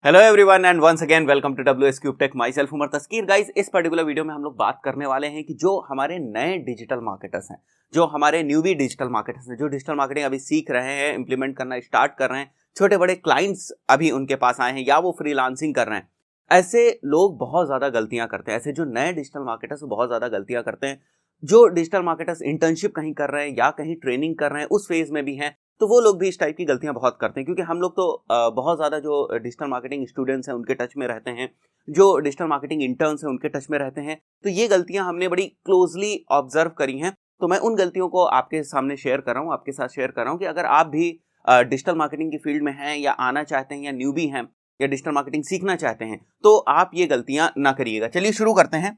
Hello everyone and once again welcome to WS Cube Tech। Myself Umar Taskeer. Guys, इस particular video में हम लोग बात करने वाले हैं कि जो हमारे नए डिजिटल मार्केटर्स हैं, जो हमारे न्यूबी डिजिटल मार्केटर्स हैं, जो डिजिटल मार्केटिंग अभी सीख रहे हैं, इंप्लीमेंट करना स्टार्ट कर रहे हैं, छोटे बड़े क्लाइंट्स अभी उनके पास आए हैं या वो फ्रीलांसिंग कर रहे हैं, ऐसे लोग बहुत ज़्यादा गलतियां करते हैं। ऐसे जो नए डिजिटल मार्केटर्स बहुत ज़्यादा गलतियां करते हैं। जो डिजिटल मार्केटर्स इंटर्नशिप कहीं कर रहे हैं या कहीं ट्रेनिंग कर रहे हैं, उस फेज में भी हैं, तो वो लोग भी इस टाइप की गलतियां बहुत करते हैं। क्योंकि हम लोग तो बहुत ज़्यादा जो डिजिटल मार्केटिंग स्टूडेंट्स हैं उनके टच में रहते हैं, जो डिजिटल मार्केटिंग इंटर्न्स हैं उनके टच में रहते हैं, तो ये गलतियां हमने बड़ी क्लोजली ऑब्जर्व करी हैं। तो मैं उन गलतियों को आपके सामने शेयर कर रहा हूँ, आपके साथ शेयर कर रहा हूँ कि अगर आप भी डिजिटल मार्केटिंग की फील्ड में हैं या आना चाहते हैं या न्यूबी हैं या डिजिटल मार्केटिंग सीखना चाहते हैं, तो आप ये गलतियां ना करिएगा। चलिए शुरू करते हैं।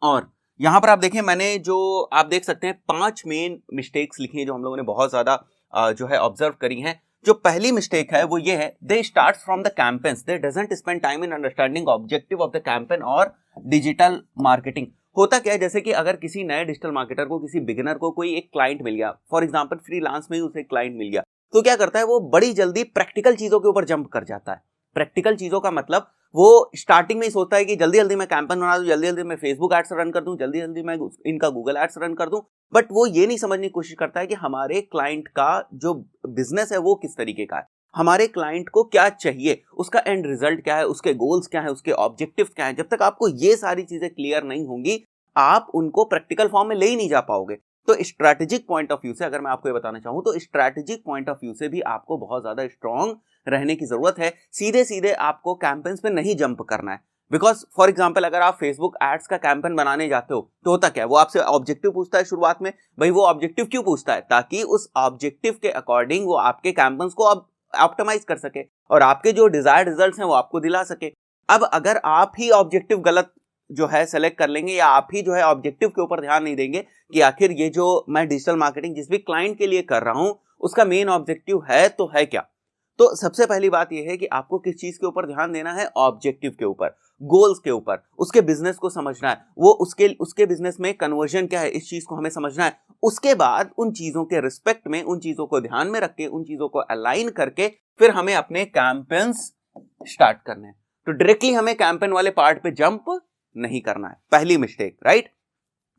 और यहाँ पर आप देखें, मैंने जो आप देख सकते हैं 5 मेन मिस्टेक्स लिखी हैं जो हम लोगों ने बहुत ज़्यादा जो है ऑब्जर्व करी हैं। जो पहली मिस्टेक है वो ये है, they start from the campaigns, they doesn't spend time in understanding objective of the campaign और डिजिटल मार्केटिंग। होता क्या है, जैसे कि अगर किसी नए डिजिटल मार्केटर को, किसी बिगिनर को कोई एक क्लाइंट मिल गया, फॉर एग्जांपल फ्रीलांस में ही उसे क्लाइंट मिल गया, तो क्या करता है वो बड़ी जल्दी प्रैक्टिकल चीजों के ऊपर जंप कर जाता है। प्रैक्टिकल चीजों का मतलब वो स्टार्टिंग में ही सोचता है कि जल्दी जल्दी मैं कैंपेन बना दूं, जल्दी जल्दी मैं फेसबुक एड्स रन कर दूं, जल्दी जल्दी मैं इनका गूगल एड्स रन कर दूं। बट वो ये नहीं समझने की कोशिश करता है कि हमारे क्लाइंट का जो बिजनेस है वो किस तरीके का है, हमारे क्लाइंट को क्या चाहिए, उसका एंड रिजल्ट क्या है, उसके गोल्स क्या है, उसके ऑब्जेक्टिव क्या है। जब तक आपको ये सारी चीजें क्लियर नहीं होंगी, आप उनको प्रैक्टिकल फॉर्म में ले ही नहीं जा पाओगे। तो स्ट्रैटेजिक पॉइंट ऑफ व्यू से अगर मैं आपको ये बताना चाहूं, तो स्ट्रैटेजिक पॉइंट ऑफ व्यू से भी आपको बहुत ज्यादा स्ट्रांग रहने की जरूरत है। सीधे सीधे आपको कैंपेन्स पे नहीं जंप करना है। बिकॉज फॉर एग्जाम्पल अगर आप फेसबुक एड्स का कैंपेन बनाने जाते हो तो होता क्या है, वो आपसे ऑब्जेक्टिव पूछता है शुरुआत में। भाई वो ऑब्जेक्टिव क्यों पूछता है? ताकि उस ऑब्जेक्टिव के अकॉर्डिंग वो आपके कैंपेन्स को ऑप्टिमाइज कर सके और आपके जो डिजायर्ड रिजल्ट्स हैं वो आपको दिला सके। अब अगर आप ही ऑब्जेक्टिव गलत जो है सेलेक्ट कर लेंगे, या आप ही जो है ऑब्जेक्टिव के ऊपर ध्यान नहीं देंगे कि आखिर ये जो मैं डिजिटल मार्केटिंग जिस भी क्लाइंट के लिए कर रहा हूं उसका मेन ऑब्जेक्टिव है तो है क्या, तो सबसे पहली बात यह है कि आपको किस चीज के ऊपर ध्यान देना है, ऑब्जेक्टिव के ऊपर, गोल्स के ऊपर, उसके बिजनेस को समझना है, वो उसके बिजनेस में कन्वर्जन क्या है, इस चीज को हमें समझना है। उसके बाद उन चीजों के रिस्पेक्ट में, उन चीजों को ध्यान में रख के, उन चीजों को अलाइन करके फिर हमें अपने कैंपेन्स स्टार्ट करने हैं। तो डायरेक्टली हमें कैंपेन वाले पार्ट पे जंप नहीं करना है, पहली मिस्टेक, राइट।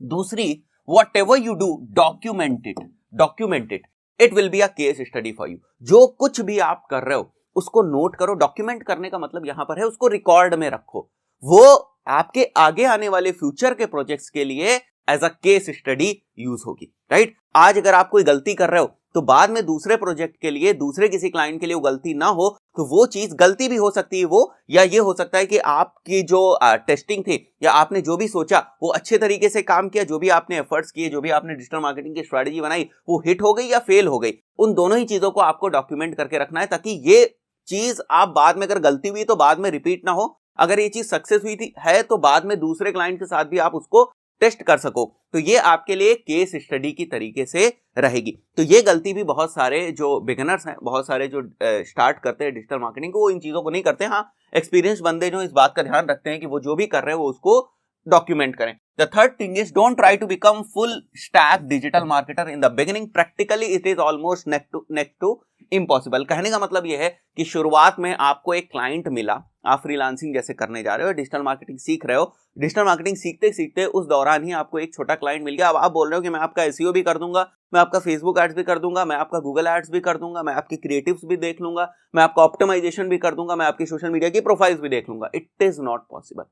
दूसरी, what ever you do document it, it will be a case study for you. जो कुछ भी आप कर रहे हो उसको नोट करो। डॉक्यूमेंट करने का मतलब यहां पर है उसको रिकॉर्ड में रखो। वो आपके आगे आने वाले फ्यूचर के प्रोजेक्ट्स के लिए as a case study use होगी, राइट। आज अगर आप कोई गलती कर रहे हो तो बाद में दूसरे प्रोजेक्ट के लिए, दूसरे किसी क्लाइंट के लिए वो गलती ना हो, तो वो चीज गलती भी हो सकती है वो, या ये हो सकता है कि आपकी जो टेस्टिंग थी या आपने जो भी सोचा वो अच्छे तरीके से काम किया, जो भी आपने एफर्ट्स किए, जो भी आपने डिजिटल मार्केटिंग की स्ट्रेटेजी बनाई वो हिट हो गई या फेल हो गई। उन दोनों ही चीजों को आपको डॉक्यूमेंट करके रखना है, ताकि ये चीज आप बाद में, अगर गलती हुई तो बाद में रिपीट ना हो, अगर ये चीज सक्सेस हुई थी है तो बाद में दूसरे क्लाइंट के साथ भी आप उसको टेस्ट कर सको। तो ये आपके लिए केस स्टडी की तरीके से रहेगी। तो ये गलती भी बहुत सारे जो बिगिनर्स हैं, बहुत सारे जो स्टार्ट करते हैं डिजिटल मार्केटिंग को, वो इन चीजों को नहीं करते। हाँ, एक्सपीरियंस बंदे जो इस बात का ध्यान रखते हैं कि वो जो भी कर रहे हैं वो उसको डॉक्यूमेंट करें। The third thing is, don't try to become full stack digital marketer in the beginning. Practically it is almost next to impossible. कहने का मतलब यह है कि शुरुआत में आपको एक क्लाइंट मिला, आप फ्रीलांसिंग जैसे करने जा रहे हो, डिजिटल मार्केटिंग सीख रहे हो, डिजिटल मार्केटिंग सीखते सीखते उस दौरान ही आपको एक छोटा क्लाइंट मिल गया। अब आप बोल रहे हो कि मैं आपका एसईओ भी कर दूंगा, मैं आपका फेसबुक एड्स भी कर दूंगा, मैं आपका गूगल एड्स भी कर दूंगा, मैं आपके क्रिएटिव्स भी देख लूंगा, मैं आपका ऑप्टिमाइजेशन भी कर दूंगा, मैं आपकी सोशल मीडिया की प्रोफाइल्स भी देख लूंगा। It is not possible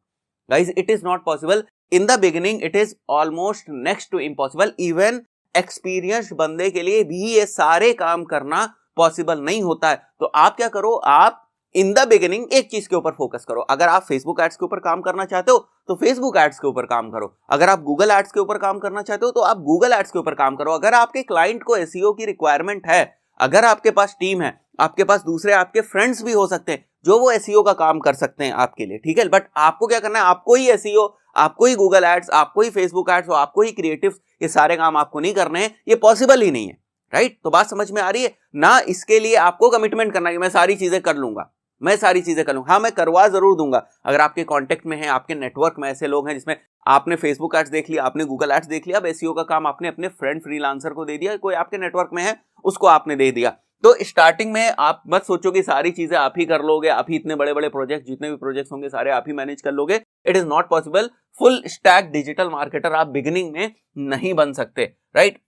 guys, it is not possible. In the beginning it is almost next to impossible. Even experienced बंदे के लिए भी ये सारे काम करना पॉसिबल नहीं होता है। तो आप क्या करो, आप इन द बिगिनिंग एक चीज के ऊपर फोकस करो। अगर आप फेसबुक एड्स के ऊपर काम करना चाहते हो तो फेसबुक एड्स के ऊपर काम करो। अगर आप गूगल एड्स के ऊपर काम करना चाहते हो तो आप गूगल एड्स के ऊपर काम करो। अगर आपके क्लाइंट को एसईओ की रिक्वायरमेंट है, अगर आपके पास टीम है, आपके पास दूसरे आपके फ्रेंड्स भी हो सकते हैं जो वो एसईओ का काम कर सकते हैं आपके लिए, ठीक है। बट आपको क्या करना है, आपको ही एसईओ, आपको ही गूगल एड्स, आपको ही फेसबुक एड्स, आपको ही क्रिएटिव्स, ये सारे काम आपको नहीं करने हैं। ये पॉसिबल ही नहीं है, राइट। तो बात समझ में आ रही है ना। इसके लिए आपको कमिटमेंट करना है कि मैं सारी चीजें कर लूंगा, मैं सारी चीजें कर लूंगा। हाँ, मैं करवा जरूर दूंगा। अगर आपके कांटेक्ट में है, आपके नेटवर्क में ऐसे लोग हैं जिसमें आपने फेसबुक एड्स देख लिया, आपने गूगल एड्स देख लिया, अब एसईओ का काम आपने अपने फ्रेंड फ्रीलांसर को दे दिया, कोई आपके नेटवर्क में है उसको आपने दे दिया, तो स्टार्टिंग में आप मत सोचो कि सारी चीजें आप ही कर लोगे, आप ही इतने बड़े बड़े प्रोजेक्ट, जितने भी प्रोजेक्ट्स होंगे सारे आप ही मैनेज कर लोगे। It is not possible. Full stack digital marketer आप बिगिनिंग में नहीं बन सकते, right?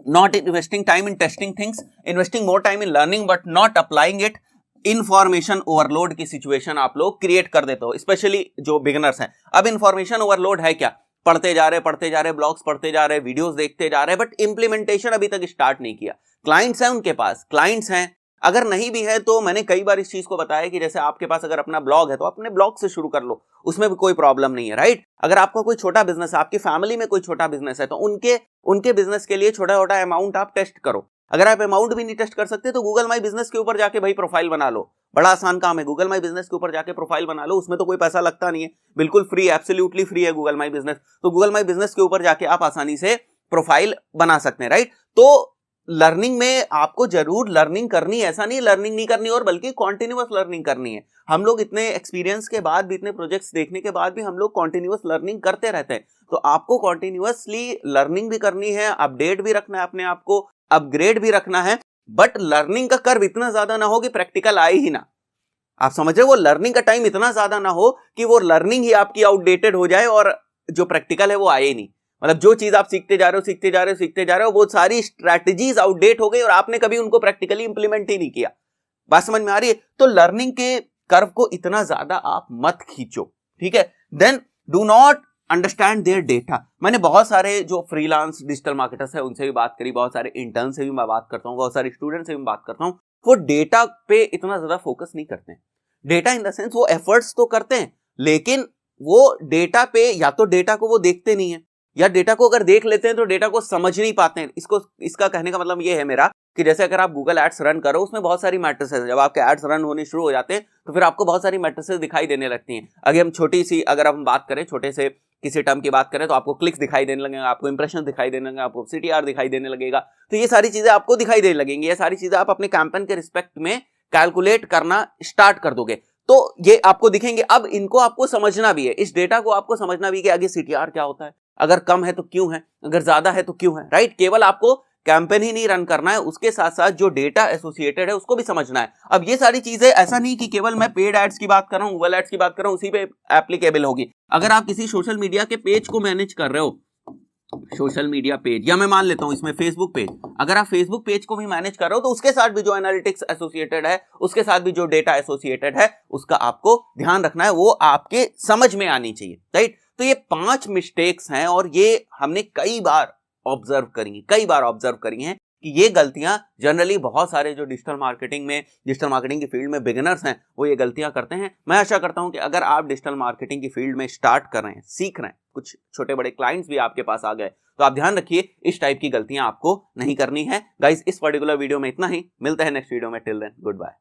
Not investing time in testing things, investing more time in learning but not applying it. Information overload की सिचुएशन आप लोग क्रिएट कर देते हो, स्पेशली जो बिगिनर्स हैं। अब इंफॉर्मेशन ओवरलोड है क्या? पढ़ते जा रहे ब्लॉग्स पढ़ते जा रहे, वीडियोस देखते जा रहे, बट इंप्लीमेंटेशन अभी तक स्टार्ट नहीं किया। क्लाइंट्स हैं उनके पास, क्लाइंट्स हैं, अगर नहीं भी है तो मैंने कई बार इस चीज को बताया कि जैसे आपके पास अगर अपना ब्लॉग है तो अपने ब्लॉग से शुरू कर लो, उसमें भी कोई प्रॉब्लम नहीं है, राइट? अगर आपका कोई छोटा बिजनेस है, आपकी फैमिली में कोई छोटा बिजनेस है, तो उनके बिजनेस के लिए छोटा छोटा अमाउंट आप टेस्ट करो। अगर आप अमाउंट भी नहीं टेस्ट कर सकते तो गूगल माई बिजनेस के ऊपर जाके भाई प्रोफाइल बना लो, बड़ा आसान काम है। गूगल माई बिजनेस के ऊपर जाके प्रोफाइल बना लो, उसमें तो कोई पैसा लगता नहीं है, बिल्कुल फ्री, एब्सोल्युटली फ्री है गूगल माई बिजनेस। तो गूगल माई बिजनेस के ऊपर जाके आप आसानी से प्रोफाइल बना सकते हैं, राइट? तो लर्निंग में आपको जरूर लर्निंग करनी है, ऐसा नहीं लर्निंग नहीं करनी, और बल्कि कॉन्टिन्यूअस लर्निंग करनी है। हम लोग इतने एक्सपीरियंस के बाद भी, इतने प्रोजेक्ट्स देखने के बाद भी हम लोग कॉन्टिन्यूअस लर्निंग करते रहते हैं। तो आपको कॉन्टिन्यूअसली लर्निंग भी करनी है, अपडेट भी रखना है अपने आप को, अपग्रेड भी रखना है, बट लर्निंग का कर्व इतना ज्यादा ना हो कि प्रैक्टिकल आए ही ना। आप समझ रहे हो? वो लर्निंग का टाइम इतना ज्यादा ना हो कि वो लर्निंग ही आपकी आउटडेटेड हो जाए और जो प्रैक्टिकल है वो आए ही नहीं। मतलब जो चीज आप सीखते जा रहे हो वो सारी स्ट्रैटेजीज आउटडेट हो गई और आपने कभी उनको प्रैक्टिकली इंप्लीमेंट ही नहीं किया। बात समझ में आ रही है? तो लर्निंग के कर्व को इतना ज्यादा आप मत खींचो, ठीक है? Then do not understand their data. मैंने बहुत सारे जो फ्रीलांस डिजिटल मार्केटर्स है उनसे भी बात करी, बहुत सारे इंटर्न से भी मैं बात करता हूँ, बहुत सारे स्टूडेंट से भी बात करता हूँ। वो डेटा पे इतना ज्यादा फोकस नहीं करते हैं। डेटा इन द सेंस वो एफर्ट्स तो करते हैं, लेकिन वो डेटा पे या तो डेटा को वो देखते नहीं है, या डेटा को अगर देख लेते हैं तो डेटा को समझ नहीं पाते हैं। इसका कहने का मतलब ये है मेरा कि जैसे अगर आप गूगल एड्स रन करो, उसमें बहुत सारी मैट्रिसेस है। जब आपके एड्स रन होने शुरू हो जाते हैं तो फिर आपको बहुत सारी मैट्रिसेस दिखाई देने लगती हैं। अगर हम अगर हम बात करें छोटे से किसी टर्म की बात करें तो आपको क्लिक्स दिखाई देने लगेंगे, आपको इंप्रेशन दिखाई देने लगेंगे, आपको CTR दिखाई देने लगेगा। तो ये सारी चीजें आपको दिखाई देने लगेंगी, ये सारी चीजें आप अपने कैंपेन के रिस्पेक्ट में कैलकुलेट करना स्टार्ट कर दोगे तो ये आपको दिखेंगे। अब इनको आपको समझना भी है, इस डेटा को आपको समझना भी है कि आगे CTR क्या होता है, अगर कम है तो क्यों है, अगर ज्यादा है तो क्यों है, राइट? केवल आपको कैंपेन ही नहीं रन करना है, उसके साथ साथ जो डेटा एसोसिएटेड है उसको भी समझना है। अब ये सारी चीजें ऐसा नहीं कि केवल मैं पेड एड्स की बात कर रहा हूं, गूगल एड्स की बात कर रहा हूं, उसी पे एप्लीकेबल होगी। अगर आप किसी सोशल मीडिया के पेज को मैनेज कर रहे हो, सोशल मीडिया पेज, या मैं मान लेता हूं इसमें फेसबुक पेज, अगर आप फेसबुक पेज को भी मैनेज कर रहे हो तो उसके साथ भी जो एनालिटिक्स एसोसिएटेड है, उसके साथ भी जो डेटा एसोसिएटेड है, उसका आपको ध्यान रखना है, वो आपके समझ में आनी चाहिए, राइट? तो ये 5 मिस्टेक्स हैं और ये हमने कई बार ऑब्जर्व करी हैं कि ये गलतियां जनरली बहुत सारे जो डिजिटल मार्केटिंग की फील्ड में बिगिनर्स हैं वो ये गलतियां करते हैं। मैं आशा करता हूं कि अगर आप डिजिटल मार्केटिंग की फील्ड में स्टार्ट कर रहे हैं, सीख रहे हैं, कुछ छोटे बड़े क्लाइंट्स भी आपके पास आ गए, तो आप ध्यान रखिए इस टाइप की गलतियां आपको नहीं करनी है। गाइस, इस पर्टिकुलर वीडियो में इतना ही, मिलते हैं नेक्स्ट वीडियो में। Till then, good bye.